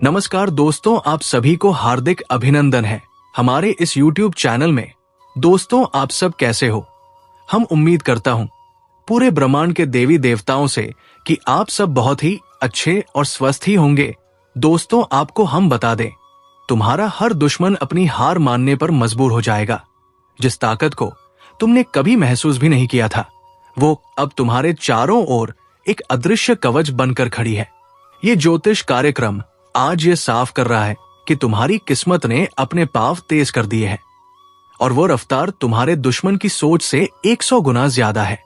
नमस्कार दोस्तों, आप सभी को हार्दिक अभिनंदन है हमारे इस YouTube चैनल में। दोस्तों, आप सब कैसे हो? हम उम्मीद करता हूँ पूरे ब्रह्मांड के देवी देवताओं से कि आप सब बहुत ही अच्छे और स्वस्थ ही होंगे। दोस्तों, आपको हम बता दें, तुम्हारा हर दुश्मन अपनी हार मानने पर मजबूर हो जाएगा। जिस ताकत को तुमने कभी महसूस भी नहीं किया था, वो अब तुम्हारे चारों ओर एक अदृश्य कवच बनकर खड़ी है। ये ज्योतिष कार्यक्रम आज ये साफ कर रहा है कि तुम्हारी किस्मत ने अपने पांव तेज कर दिए हैं और वो रफ्तार तुम्हारे दुश्मन की सोच से 100 गुना ज्यादा है।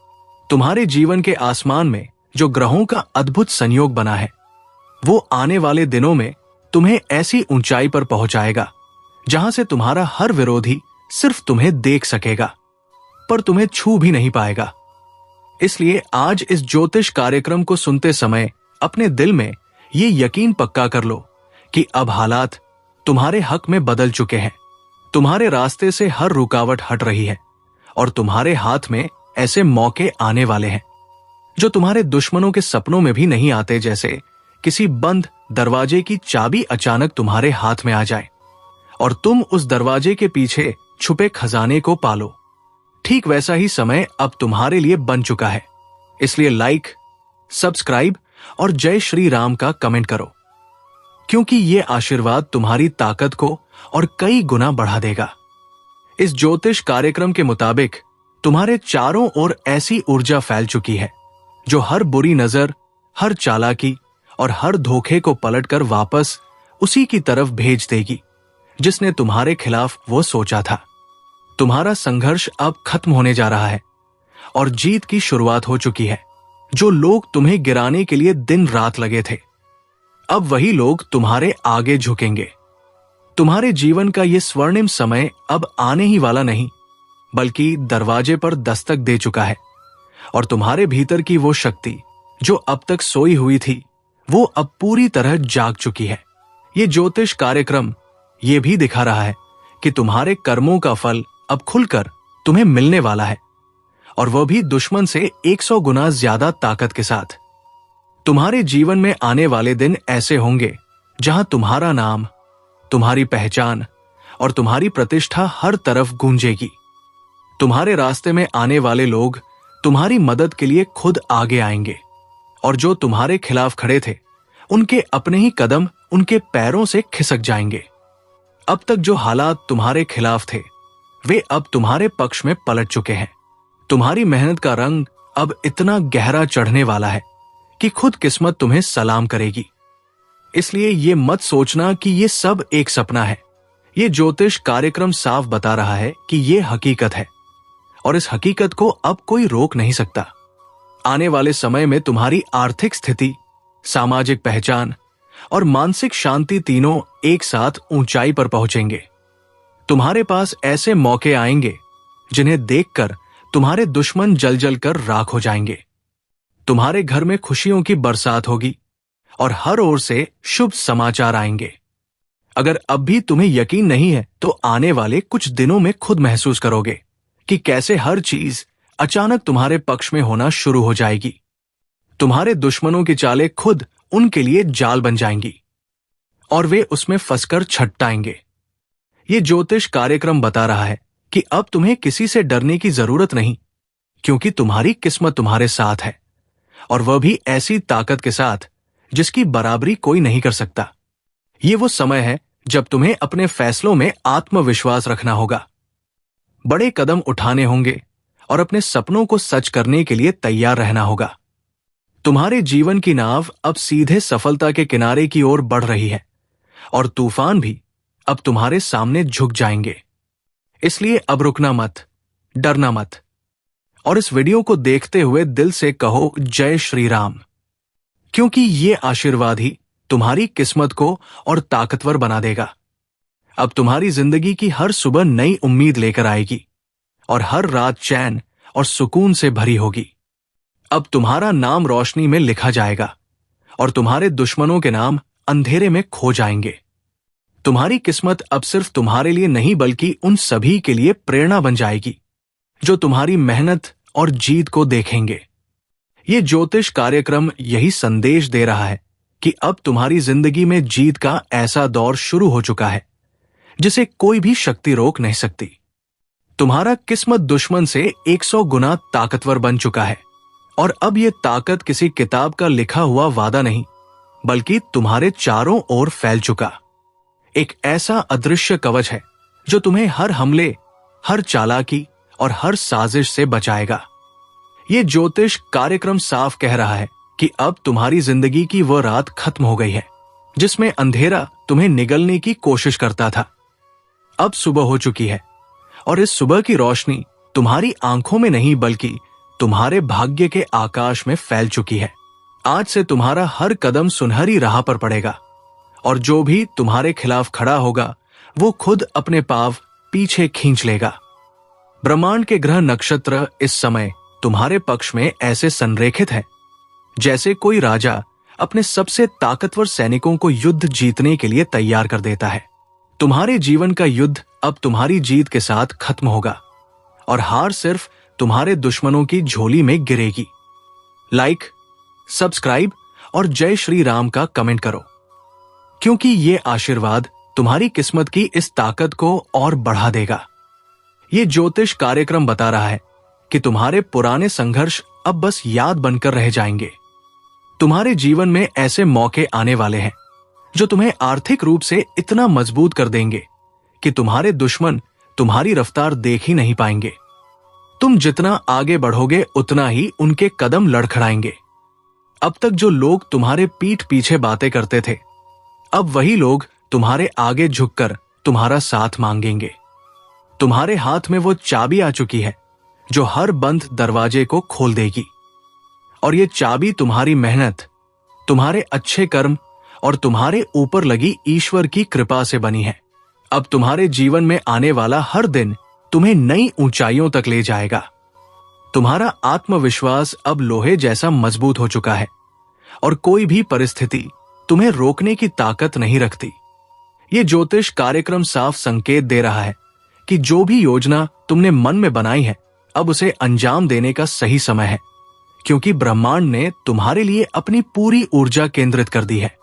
तुम्हारे जीवन के आसमान में जो ग्रहों का अद्भुत संयोग बना है, वो आने वाले दिनों में तुम्हें ऐसी ऊंचाई पर पहुंचाएगा जहां से तुम्हारा हर विरोधी सिर्फ तुम्हें देख सकेगा, पर तुम्हें छू भी नहीं पाएगा। इसलिए आज इस ज्योतिष कार्यक्रम को सुनते समय अपने दिल में ये यकीन पक्का कर लो कि अब हालात तुम्हारे हक में बदल चुके हैं। तुम्हारे रास्ते से हर रुकावट हट रही है और तुम्हारे हाथ में ऐसे मौके आने वाले हैं जो तुम्हारे दुश्मनों के सपनों में भी नहीं आते। जैसे किसी बंद दरवाजे की चाबी अचानक तुम्हारे हाथ में आ जाए और तुम उस दरवाजे के पीछे छुपे खजाने को पालो। ठीक वैसा ही समय अब तुम्हारे लिए बन चुका है। इसलिए लाइक, सब्सक्राइब और जय श्री राम का कमेंट करो, क्योंकि ये आशीर्वाद तुम्हारी ताकत को और कई गुना बढ़ा देगा। इस ज्योतिष कार्यक्रम के मुताबिक तुम्हारे चारों ओर ऐसी ऊर्जा फैल चुकी है जो हर बुरी नजर, हर चालाकी और हर धोखे को पलटकर वापस उसी की तरफ भेज देगी जिसने तुम्हारे खिलाफ वो सोचा था। तुम्हारा संघर्ष अब खत्म होने जा रहा है और जीत की शुरुआत हो चुकी है। जो लोग तुम्हें गिराने के लिए दिन रात लगे थे, अब वही लोग तुम्हारे आगे झुकेंगे। तुम्हारे जीवन का ये स्वर्णिम समय अब आने ही वाला नहीं, बल्कि दरवाजे पर दस्तक दे चुका है और तुम्हारे भीतर की वो शक्ति जो अब तक सोई हुई थी, वो अब पूरी तरह जाग चुकी है। ये ज्योतिष कार्यक्रम ये भी दिखा रहा है कि तुम्हारे कर्मों का फल अब खुलकर तुम्हें मिलने वाला है, और वह भी दुश्मन से 100 गुना ज्यादा ताकत के साथ। तुम्हारे जीवन में आने वाले दिन ऐसे होंगे जहां तुम्हारा नाम, तुम्हारी पहचान और तुम्हारी प्रतिष्ठा हर तरफ गूंजेगी। तुम्हारे रास्ते में आने वाले लोग तुम्हारी मदद के लिए खुद आगे आएंगे और जो तुम्हारे खिलाफ खड़े थे, उनके अपने ही कदम उनके पैरों से खिसक जाएंगे। अब तक जो हालात तुम्हारे खिलाफ थे, वे अब तुम्हारे पक्ष में पलट चुके हैं। तुम्हारी मेहनत का रंग अब इतना गहरा चढ़ने वाला है कि खुद किस्मत तुम्हें सलाम करेगी। इसलिए ये मत सोचना कि ये सब एक सपना है। ये ज्योतिष कार्यक्रम साफ बता रहा है कि ये हकीकत है और इस हकीकत को अब कोई रोक नहीं सकता। आने वाले समय में तुम्हारी आर्थिक स्थिति, सामाजिक पहचान और मानसिक शांति तीनों एक साथ ऊंचाई पर पहुंचेंगे। तुम्हारे पास ऐसे मौके आएंगे जिन्हें देखकर तुम्हारे दुश्मन जल जल कर राख हो जाएंगे। तुम्हारे घर में खुशियों की बरसात होगी और हर ओर से शुभ समाचार आएंगे। अगर अब भी तुम्हें यकीन नहीं है, तो आने वाले कुछ दिनों में खुद महसूस करोगे कि कैसे हर चीज अचानक तुम्हारे पक्ष में होना शुरू हो जाएगी। तुम्हारे दुश्मनों की चालें खुद उनके लिए जाल बन जाएंगी और वे उसमें फंसकर छटटाएंगे। ये ज्योतिष कार्यक्रम बता रहा है कि अब तुम्हें किसी से डरने की जरूरत नहीं, क्योंकि तुम्हारी किस्मत तुम्हारे साथ है, और वह भी ऐसी ताकत के साथ जिसकी बराबरी कोई नहीं कर सकता। ये वो समय है जब तुम्हें अपने फैसलों में आत्मविश्वास रखना होगा, बड़े कदम उठाने होंगे और अपने सपनों को सच करने के लिए तैयार रहना होगा। तुम्हारे जीवन की नाव अब सीधे सफलता के किनारे की ओर बढ़ रही है और तूफान भी अब तुम्हारे सामने झुक जाएंगे। इसलिए अब रुकना मत, डरना मत, और इस वीडियो को देखते हुए दिल से कहो जय श्री राम, क्योंकि ये आशीर्वाद ही तुम्हारी किस्मत को और ताकतवर बना देगा। अब तुम्हारी जिंदगी की हर सुबह नई उम्मीद लेकर आएगी और हर रात चैन और सुकून से भरी होगी। अब तुम्हारा नाम रोशनी में लिखा जाएगा और तुम्हारे दुश्मनों के नाम अंधेरे में खो जाएंगे। तुम्हारी किस्मत अब सिर्फ तुम्हारे लिए नहीं, बल्कि उन सभी के लिए प्रेरणा बन जाएगी जो तुम्हारी मेहनत और जीत को देखेंगे। ये ज्योतिष कार्यक्रम यही संदेश दे रहा है कि अब तुम्हारी जिंदगी में जीत का ऐसा दौर शुरू हो चुका है जिसे कोई भी शक्ति रोक नहीं सकती। तुम्हारा किस्मत दुश्मन से 100 गुना ताकतवर बन चुका है और अब यह ताकत किसी किताब का लिखा हुआ वादा नहीं, बल्कि तुम्हारे चारों ओर फैल चुका एक ऐसा अदृश्य कवच है जो तुम्हें हर हमले, हर चालाकी और हर साजिश से बचाएगा। ये ज्योतिष कार्यक्रम साफ कह रहा है कि अब तुम्हारी जिंदगी की वह रात खत्म हो गई है जिसमें अंधेरा तुम्हें निगलने की कोशिश करता था। अब सुबह हो चुकी है और इस सुबह की रोशनी तुम्हारी आंखों में नहीं बल्कि तुम्हारे भाग्य के आकाश में फैल चुकी है। आज से तुम्हारा हर कदम सुनहरी राह पर पड़ेगा और जो भी तुम्हारे खिलाफ खड़ा होगा वो खुद अपने पांव पीछे खींच लेगा। ब्रह्मांड के ग्रह नक्षत्र इस समय तुम्हारे पक्ष में ऐसे संरेखित है जैसे कोई राजा अपने सबसे ताकतवर सैनिकों को युद्ध जीतने के लिए तैयार कर देता है। तुम्हारे जीवन का युद्ध अब तुम्हारी जीत के साथ खत्म होगा और हार सिर्फ तुम्हारे दुश्मनों की झोली में गिरेगी। लाइक, सब्सक्राइब और जय श्री राम का कमेंट करो, क्योंकि ये आशीर्वाद तुम्हारी किस्मत की इस ताकत को और बढ़ा देगा। ये ज्योतिष कार्यक्रम बता रहा है कि तुम्हारे पुराने संघर्ष अब बस याद बनकर रह जाएंगे। तुम्हारे जीवन में ऐसे मौके आने वाले हैं जो तुम्हें आर्थिक रूप से इतना मजबूत कर देंगे कि तुम्हारे दुश्मन तुम्हारी रफ्तार देख ही नहीं पाएंगे। तुम जितना आगे बढ़ोगे उतना ही उनके कदम लड़खड़ाएंगे। अब तक जो लोग तुम्हारे पीठ पीछे बातें करते थे, अब वही लोग तुम्हारे आगे झुककर तुम्हारा साथ मांगेंगे। तुम्हारे हाथ में वो चाबी आ चुकी है जो हर बंद दरवाजे को खोल देगी और ये चाबी तुम्हारी मेहनत, तुम्हारे अच्छे कर्म और तुम्हारे ऊपर लगी ईश्वर की कृपा से बनी है। अब तुम्हारे जीवन में आने वाला हर दिन तुम्हें नई ऊंचाइयों तक ले जाएगा। तुम्हारा आत्मविश्वास अब लोहे जैसा मजबूत हो चुका है और कोई भी परिस्थिति तुम्हें रोकने की ताकत नहीं रखती। ये ज्योतिष कार्यक्रम साफ संकेत दे रहा है कि जो भी योजना तुमने मन में बनाई है अब उसे अंजाम देने का सही समय है, क्योंकि ब्रह्मांड ने तुम्हारे लिए अपनी पूरी ऊर्जा केंद्रित कर दी है।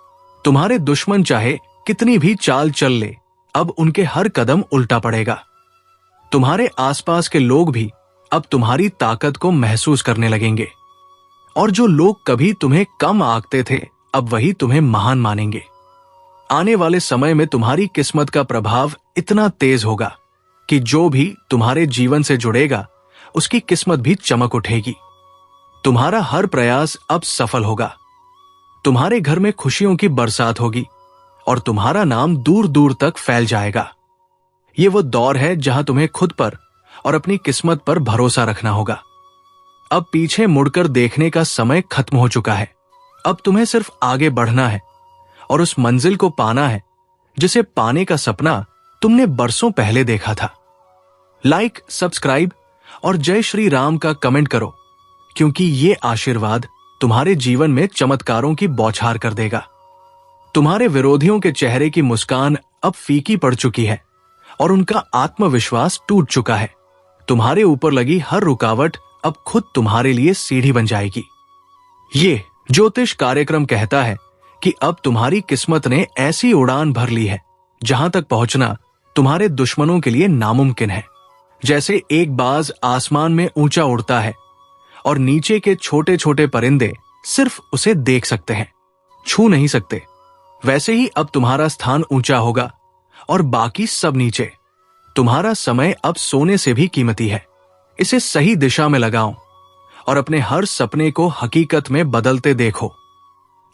तुम्हारे दुश्मन चाहे कितनी भी चाल चल ले, अब उनके हर कदम उल्टा पड़ेगा। तुम्हारे आसपास के लोग भी अब तुम्हारी ताकत को महसूस करने लगेंगे और जो लोग कभी तुम्हें कम आंकते थे अब वही तुम्हें महान मानेंगे। आने वाले समय में तुम्हारी किस्मत का प्रभाव इतना तेज होगा कि जो भी तुम्हारे जीवन से जुड़ेगा उसकी किस्मत भी चमक उठेगी। तुम्हारा हर प्रयास अब सफल होगा। तुम्हारे घर में खुशियों की बरसात होगी और तुम्हारा नाम दूर दूर तक फैल जाएगा। ये वो दौर है जहां तुम्हें खुद पर और अपनी किस्मत पर भरोसा रखना होगा। अब पीछे मुड़कर देखने का समय खत्म हो चुका है। अब तुम्हें सिर्फ आगे बढ़ना है और उस मंजिल को पाना है जिसे पाने का सपना तुमने बरसों पहले देखा था। लाइक, सब्सक्राइब और जय श्री राम का कमेंट करो, क्योंकि ये आशीर्वाद तुम्हारे जीवन में चमत्कारों की बौछार कर देगा। तुम्हारे विरोधियों के चेहरे की मुस्कान अब फीकी पड़ चुकी है और उनका आत्मविश्वास टूट चुका है। तुम्हारे ऊपर लगी हर रुकावट अब खुद तुम्हारे लिए सीढ़ी बन जाएगी। ये ज्योतिष कार्यक्रम कहता है कि अब तुम्हारी किस्मत ने ऐसी उड़ान भर ली है जहां तक पहुंचना तुम्हारे दुश्मनों के लिए नामुमकिन है। जैसे एक बाज आसमान में ऊंचा उड़ता है और नीचे के छोटे छोटे परिंदे सिर्फ उसे देख सकते हैं, छू नहीं सकते, वैसे ही अब तुम्हारा स्थान ऊंचा होगा और बाकी सब नीचे। तुम्हारा समय अब सोने से भी कीमती है। इसे सही दिशा में लगाओ और अपने हर सपने को हकीकत में बदलते देखो।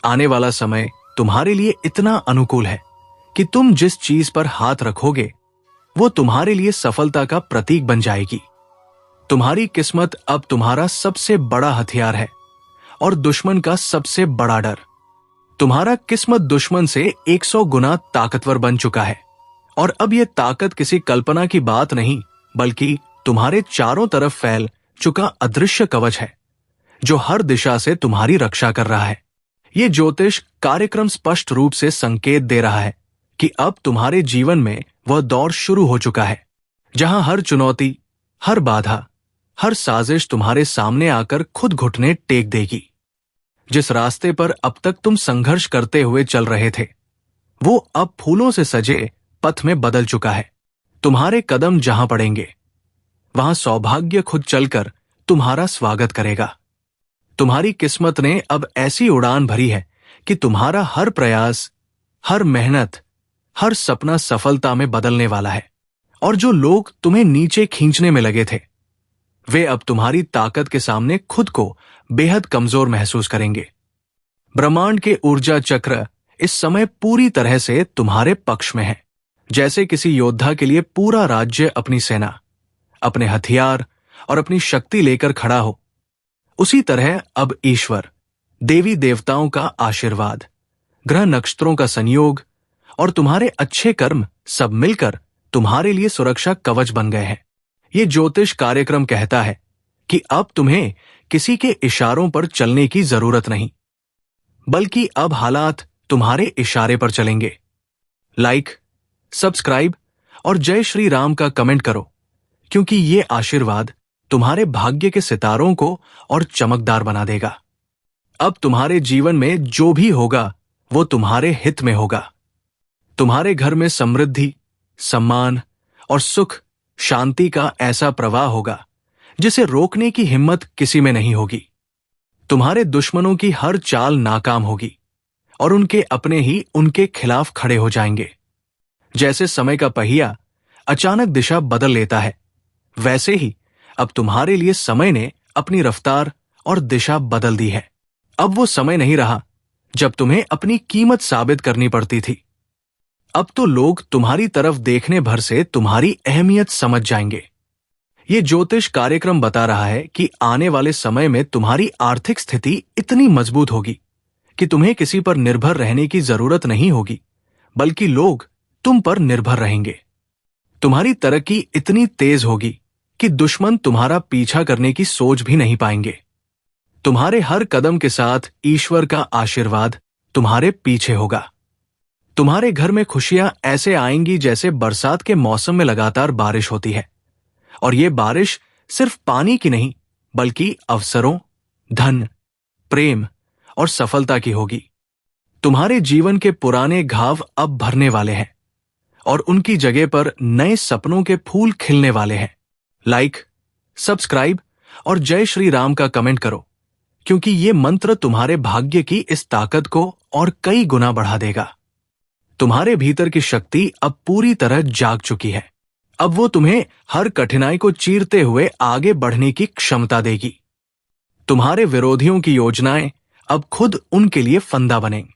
आने वाला समय तुम्हारे लिए इतना अनुकूल है कि तुम जिस चीज पर हाथ रखोगे वो तुम्हारे लिए सफलता का प्रतीक बन जाएगी। तुम्हारी किस्मत अब तुम्हारा सबसे बड़ा हथियार है और दुश्मन का सबसे बड़ा डर। तुम्हारा किस्मत दुश्मन से 100 गुना ताकतवर बन चुका है और अब यह ताकत किसी कल्पना की बात नहीं बल्कि तुम्हारे चारों तरफ फैल चुका अदृश्य कवच है जो हर दिशा से तुम्हारी रक्षा कर रहा है। ये ज्योतिष कार्यक्रम स्पष्ट रूप से संकेत दे रहा है कि अब तुम्हारे जीवन में वह दौर शुरू हो चुका है जहां हर चुनौती, हर बाधा, हर साजिश तुम्हारे सामने आकर खुद घुटने टेक देगी। जिस रास्ते पर अब तक तुम संघर्ष करते हुए चल रहे थे, वो अब फूलों से सजे पथ में बदल चुका है। तुम्हारे कदम जहां पड़ेंगे, वहां सौभाग्य खुद चलकर तुम्हारा स्वागत करेगा। तुम्हारी किस्मत ने अब ऐसी उड़ान भरी है कि तुम्हारा हर प्रयास, हर मेहनत, हर सपना सफलता में बदलने वाला है। और जो लोग तुम्हें नीचे खींचने में लगे थे, वे अब तुम्हारी ताकत के सामने खुद को बेहद कमजोर महसूस करेंगे। ब्रह्मांड के ऊर्जा चक्र इस समय पूरी तरह से तुम्हारे पक्ष में है। जैसे किसी योद्धा के लिए पूरा राज्य अपनी सेना, अपने हथियार और अपनी शक्ति लेकर खड़ा हो, उसी तरह अब ईश्वर, देवी देवताओं का आशीर्वाद, ग्रह नक्षत्रों का संयोग और तुम्हारे अच्छे कर्म सब मिलकर तुम्हारे लिए सुरक्षा कवच बन गए हैं। ये ज्योतिष कार्यक्रम कहता है कि अब तुम्हें किसी के इशारों पर चलने की जरूरत नहीं, बल्कि अब हालात तुम्हारे इशारे पर चलेंगे। लाइक, सब्सक्राइब और जय श्री राम का कमेंट करो, क्योंकि ये आशीर्वाद तुम्हारे भाग्य के सितारों को और चमकदार बना देगा। अब तुम्हारे जीवन में जो भी होगा वो तुम्हारे हित में होगा। तुम्हारे घर में समृद्धि, सम्मान और सुख, शांति का ऐसा प्रवाह होगा जिसे रोकने की हिम्मत किसी में नहीं होगी। तुम्हारे दुश्मनों की हर चाल नाकाम होगी और उनके अपने ही उनके खिलाफ खड़े हो जाएंगे। जैसे समय का पहिया अचानक दिशा बदल लेता है, वैसे ही अब तुम्हारे लिए समय ने अपनी रफ्तार और दिशा बदल दी है। अब वो समय नहीं रहा जब तुम्हें अपनी कीमत साबित करनी पड़ती थी। अब तो लोग तुम्हारी तरफ देखने भर से तुम्हारी अहमियत समझ जाएंगे। ये ज्योतिष कार्यक्रम बता रहा है कि आने वाले समय में तुम्हारी आर्थिक स्थिति इतनी मजबूत होगी कि तुम्हें किसी पर निर्भर रहने की जरूरत नहीं होगी, बल्कि लोग तुम पर निर्भर रहेंगे। तुम्हारी तरक्की इतनी तेज होगी कि दुश्मन तुम्हारा पीछा करने की सोच भी नहीं पाएंगे। तुम्हारे हर कदम के साथ ईश्वर का आशीर्वाद तुम्हारे पीछे होगा। तुम्हारे घर में खुशियां ऐसे आएंगी जैसे बरसात के मौसम में लगातार बारिश होती है। और ये बारिश सिर्फ पानी की नहीं, बल्कि अवसरों, धन, प्रेम और सफलता की होगी। तुम्हारे जीवन के पुराने घाव अब भरने वाले हैं और उनकी जगह पर नए सपनों के फूल खिलने वाले हैं। लाइक, सब्सक्राइब और जय श्री राम का कमेंट करो, क्योंकि ये मंत्र तुम्हारे भाग्य की इस ताकत को और कई गुना बढ़ा देगा। तुम्हारे भीतर की शक्ति अब पूरी तरह जाग चुकी है। अब वो तुम्हें हर कठिनाई को चीरते हुए आगे बढ़ने की क्षमता देगी। तुम्हारे विरोधियों की योजनाएं अब खुद उनके लिए फंदा बनेंगी।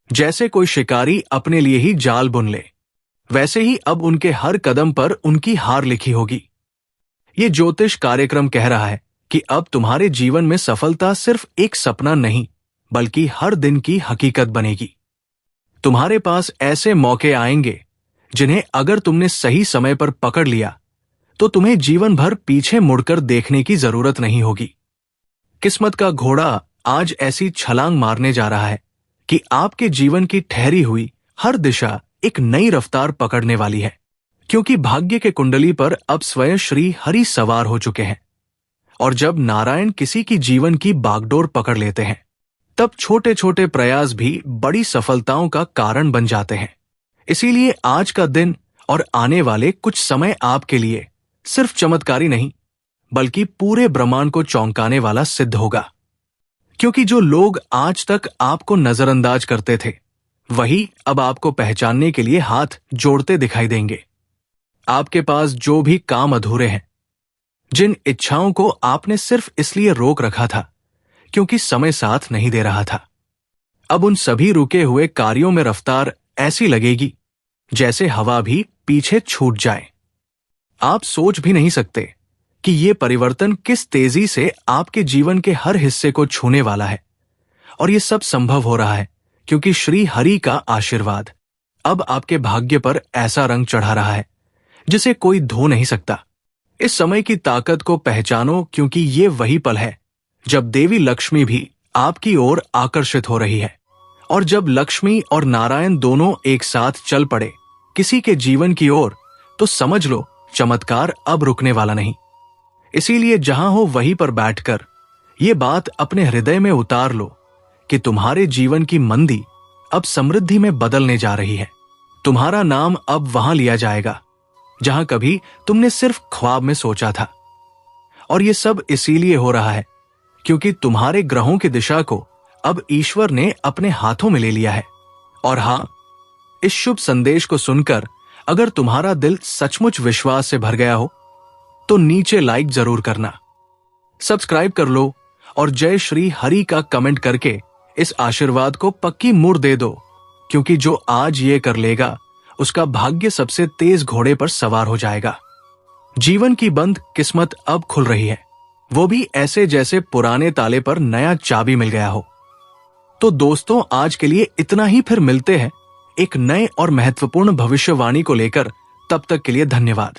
जैसे कोई शिकारी अपने लिए ही जाल बुन ले, वैसे ही अब उनके हर कदम पर उनकी हार लिखी होगी। ये ज्योतिष कार्यक्रम कह रहा है कि अब तुम्हारे जीवन में सफलता सिर्फ एक सपना नहीं, बल्कि हर दिन की हकीकत बनेगी। तुम्हारे पास ऐसे मौके आएंगे जिन्हें अगर तुमने सही समय पर पकड़ लिया तो तुम्हें जीवन भर पीछे मुड़कर देखने की जरूरत नहीं होगी। किस्मत का घोड़ा आज ऐसी छलांग मारने जा रहा है कि आपके जीवन की ठहरी हुई हर दिशा एक नई रफ्तार पकड़ने वाली है, क्योंकि भाग्य के कुंडली पर अब स्वयं श्री हरि सवार हो चुके हैं। और जब नारायण किसी की जीवन की बागडोर पकड़ लेते हैं, तब छोटे छोटे प्रयास भी बड़ी सफलताओं का कारण बन जाते हैं। इसीलिए आज का दिन और आने वाले कुछ समय आपके लिए सिर्फ चमत्कारी नहीं, बल्कि पूरे ब्रह्मांड को चौंकाने वाला सिद्ध होगा। क्योंकि जो लोग आज तक आपको नजरअंदाज करते थे, वही अब आपको पहचानने के लिए हाथ जोड़ते दिखाई देंगे। आपके पास जो भी काम अधूरे हैं, जिन इच्छाओं को आपने सिर्फ इसलिए रोक रखा था क्योंकि समय साथ नहीं दे रहा था, अब उन सभी रुके हुए कार्यों में रफ्तार ऐसी लगेगी जैसे हवा भी पीछे छूट जाए। आप सोच भी नहीं सकते कि ये परिवर्तन किस तेजी से आपके जीवन के हर हिस्से को छूने वाला है। और ये सब संभव हो रहा है क्योंकि श्री हरि का आशीर्वाद अब आपके भाग्य पर ऐसा रंग चढ़ा रहा है जिसे कोई धो नहीं सकता। इस समय की ताकत को पहचानो, क्योंकि ये वही पल है जब देवी लक्ष्मी भी आपकी ओर आकर्षित हो रही है। और जब लक्ष्मी और नारायण दोनों एक साथ चल पड़े किसी के जीवन की ओर, तो समझ लो चमत्कार अब रुकने वाला नहीं। इसीलिए जहां हो वहीं पर बैठकर ये बात अपने हृदय में उतार लो कि तुम्हारे जीवन की मंदी अब समृद्धि में बदलने जा रही है। तुम्हारा नाम अब वहां लिया जाएगा जहां कभी तुमने सिर्फ ख्वाब में सोचा था। और ये सब इसीलिए हो रहा है क्योंकि तुम्हारे ग्रहों की दिशा को अब ईश्वर ने अपने हाथों में ले लिया है। और हां, इस शुभ संदेश को सुनकर अगर तुम्हारा दिल सचमुच विश्वास से भर गया हो तो नीचे लाइक जरूर करना, सब्सक्राइब कर लो और जय श्री हरि का कमेंट करके इस आशीर्वाद को पक्की मुहर दे दो, क्योंकि जो आज ये कर लेगा उसका भाग्य सबसे तेज घोड़े पर सवार हो जाएगा। जीवन की बंद किस्मत अब खुल रही है, वो भी ऐसे जैसे पुराने ताले पर नया चाबी मिल गया हो। तो दोस्तों, आज के लिए इतना ही, फिर मिलते हैं एक नए और महत्वपूर्ण भविष्यवाणी को लेकर। तब तक के लिए धन्यवाद।